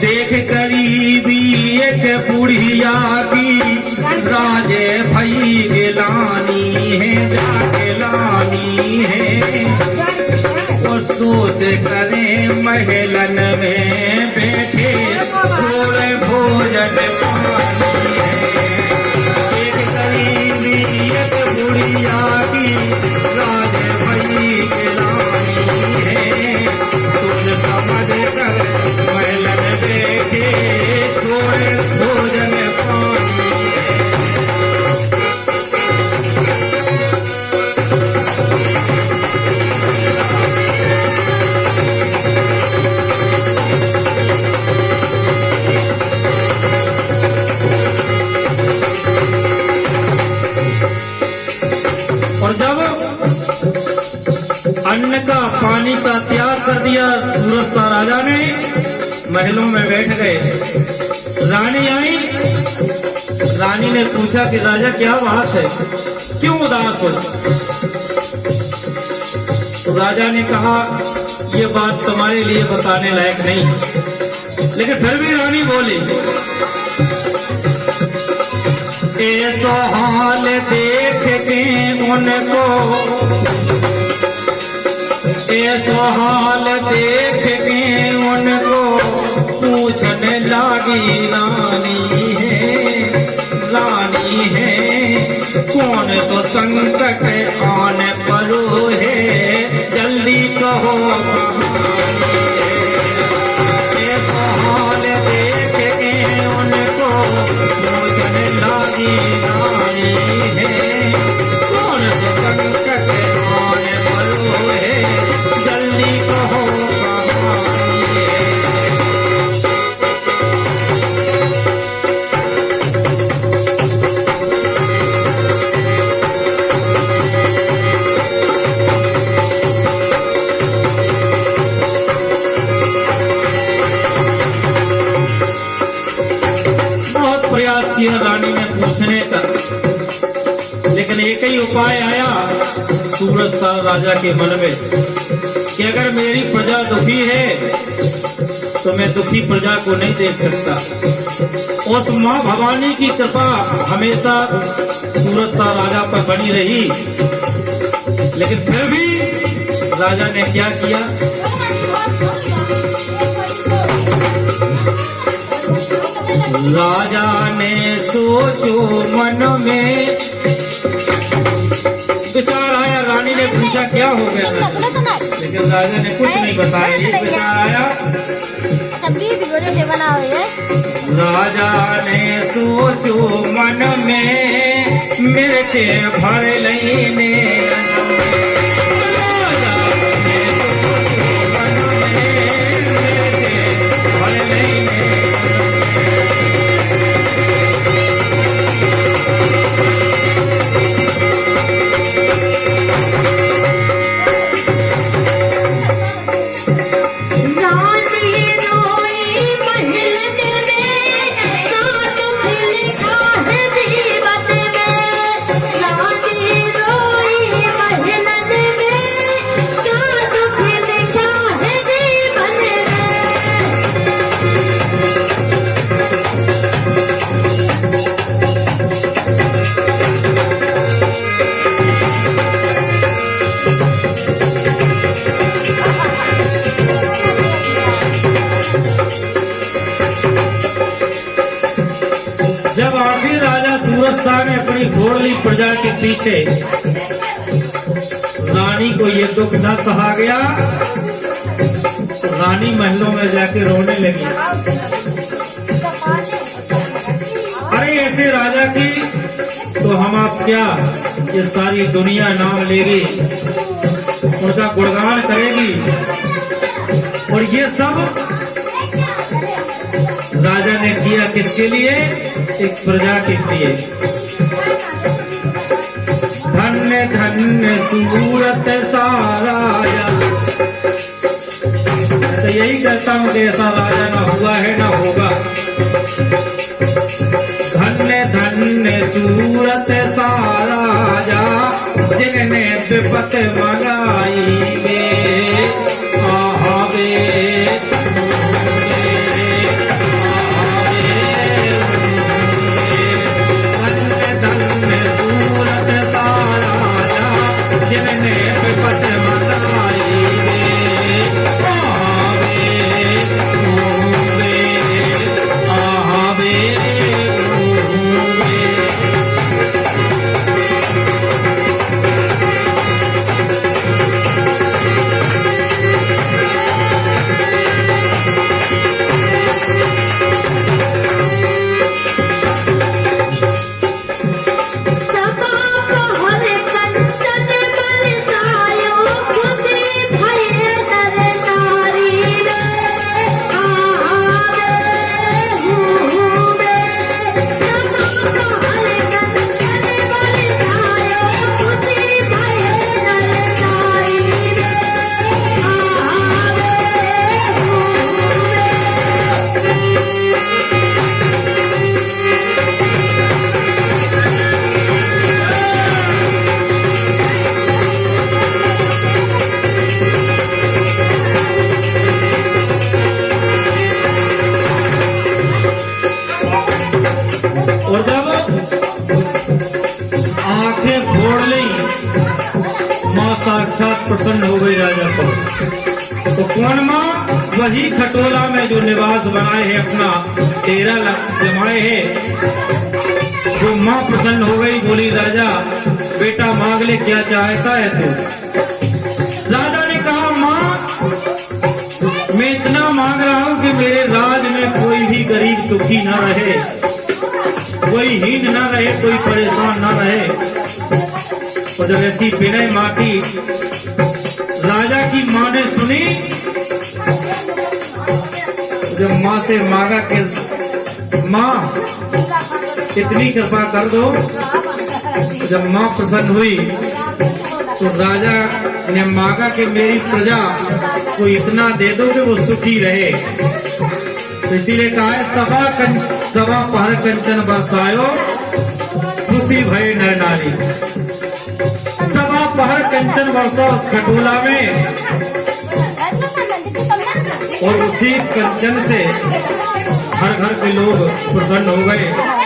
देख करीबी एक बुढ़िया की राजे भई गिलानी है, जागलानी है। वो सोच करे महलन में बैठे सोले भोजन पानी है। देख करीबी एक बुढ़िया की राजे भई गिलानी है। सोच समझ कर महलन बैठे सोले भोजन पानी और जब अन्न का पानी का त्याग कर दिया सूरजता राजा ने, महलों में बैठ गए। रानी आई, रानी ने पूछा कि राजा क्या बात है, क्यों उदास हो? तो राजा ने कहा ये बात तुम्हारे लिए बताने लायक नहीं, लेकिन फिर भी रानी बोली ऐसा हाल देख के उनको, ऐसा हाल देख के उनको पूछने लगी रानी है, रानी है कौन तो संकट आने परो है, जल्दी कहो ऐसा हाल देख के उनको पूछने लगी रानी है, कौन तो संकट आने परो है, जल्दी कहो कहानी है। बहुत प्रयास किया रानी ने पूछने का, लेकिन एक ही उपाय आया सूरजता राजा के मन में कि अगर मेरी प्रजा दुखी है तो मैं दुखी प्रजा को नहीं देख सकता। उस माँ भवानी की कृपा हमेशा सूरजता राजा पर बनी रही, लेकिन फिर भी राजा ने क्या किया, राजा ने सोचो मन में विचार आया। रानी ने पूछा क्या हो गया, लेकिन राजा ने कुछ नहीं बताया। एक विचार आया, राजा ने सोचो मन में मिर्चे भर लेने, जब आखिर राजा सूरजता ने अपनी घोड़ली प्रजा के पीछे, रानी को ये दुख न सहा गया, रानी महलों में जाके रोने लगी। अरे ऐसे राजा की तो हम आप क्या, ये सारी दुनिया नाम लेगी, उनका गुणगान करेगी, और ये सब राजा ने किया किसके लिए, एक प्रजा के लिए। धन्य धन्य सूरत सा राजा, तो यही कहता हूँ कि ऐसा राजा ना हुआ है ना होगा। धन्य धन्य सूरत सा राजा, जिनने विपत मंगाई वे आहा वे साक्षात प्रसन्न हो गई राजा पर। तो कौन माँ? वही खटोला में जो निवास बनाए है अपना 13 लाख जमाए है, वो माँ प्रसन्न हो गई। बोली राजा बेटा मांग ले, क्या चाहता है तू? राजा ने कहा माँ मैं इतना मांग रहा हूं कि मेरे राज में कोई भी गरीब दुखी ना रहे, कोई हीन ना रहे, कोई परेशान ना रहे। और जब ऐसी विनय माँ की राजा की माँ ने सुनी, जब माँ से मांगा कि माँ इतनी कृपा कर दो, जब माँ प्रसन्न हुई तो राजा ने मांगा कि मेरी प्रजा को इतना दे दो कि वो सुखी रहे। तो इसीलिए कहा है सभा पहर कंचन बरसायो खुशी भय नर नारी। सभा पहर कंचन बरसा उस खटोला में, और उसी कंचन से हर घर के लोग प्रसन्न हो गए।